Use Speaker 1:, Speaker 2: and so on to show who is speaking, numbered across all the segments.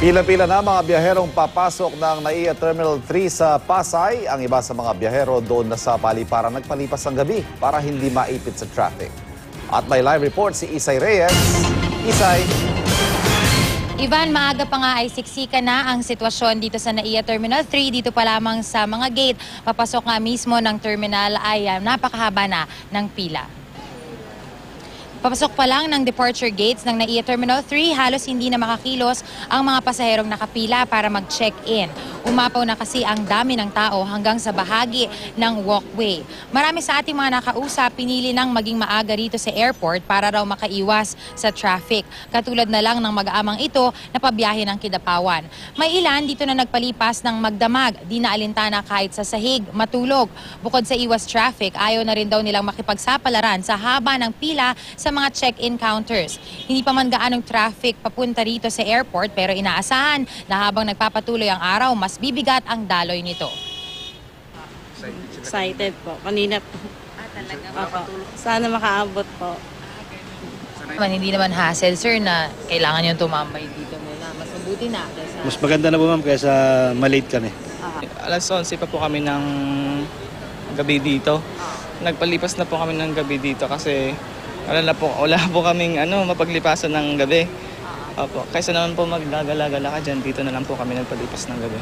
Speaker 1: Pila-pila na mga biyaherong papasok ng NAIA Terminal 3 sa Pasay. Ang iba sa mga biyahero doon na sa paliparan nagpalipas ang gabi para hindi maipit sa traffic. At may live report si Isay Reyes. Isay.
Speaker 2: Ivan, maaga pa nga ay siksika na ang sitwasyon dito sa NAIA Terminal 3. Dito pa lamang sa mga gate, papasok nga mismo ng terminal ay napakahaba na ng pila. Papasok pa lang ng departure gates ng NAIA Terminal 3, halos hindi na makakilos ang mga pasaherong nakapila para mag-check-in. Umapaw na kasi ang dami ng tao hanggang sa bahagi ng walkway. Marami sa ating mga nakausap pinili ng maging maaga rito sa airport para raw makaiwas sa traffic. Katulad na lang ng mag-aamang ito na pabiyahe ng Kidapawan. May ilan dito na nagpalipas ng magdamag, di na alintana kahit sa sahig, matulog. Bukod sa iwas traffic, ayaw na rin daw nilang makipagsapalaran sa haba ng pila sa mga check-in counters. Hindi pa man gaanong traffic papunta rito sa airport pero inaasahan na habang nagpapatuloy ang araw, mas bibigat ang daloy nito.
Speaker 3: Excited po. Kanina po.
Speaker 2: Talaga?
Speaker 3: Sana makaabot po.
Speaker 2: Hindi naman hassle, sir, na kailangan yung tumambay dito muna. Mas mabuti na.
Speaker 4: Mas maganda na po, ma'am, kaysa malate kami.
Speaker 5: Alas 11 pa po kami ng gabi dito. Nagpalipas na po kami ng gabi dito kasi wala po kaming mapaglipasan ng gabi. Opo, kaysa naman po maggagala-gala ka dyan, dito na lang po kami nagpalipas ng gabi.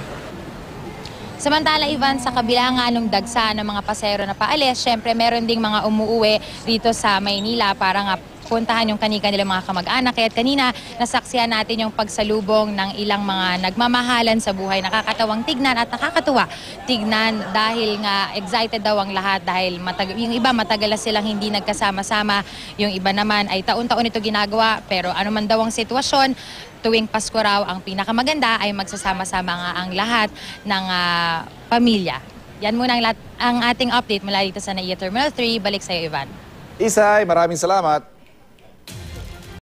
Speaker 2: Samantala, Ivan, sa kabila nga nung dagsa ng mga pasahero na paalis, syempre meron ding mga umuuwi dito sa Maynila para nga puntahan yung kani-kanilang mga kamag-anak. Kaya't kanina, nasaksihan natin yung pagsalubong ng ilang mga nagmamahalan sa buhay. Nakakatawang tignan at nakakatuwa tignan dahil nga excited daw ang lahat dahil yung iba matagal na silang hindi nagkasama-sama. Yung iba naman ay taon-taon ito ginagawa pero ano man daw ang sitwasyon, tuwing Pasko raw ang pinakamaganda ay magsasama-sama nga ang lahat ng pamilya. Yan muna ang ating update mula dito sa NAIA Terminal 3. Balik sa iyo, Ivan.
Speaker 1: Isay, maraming salamat.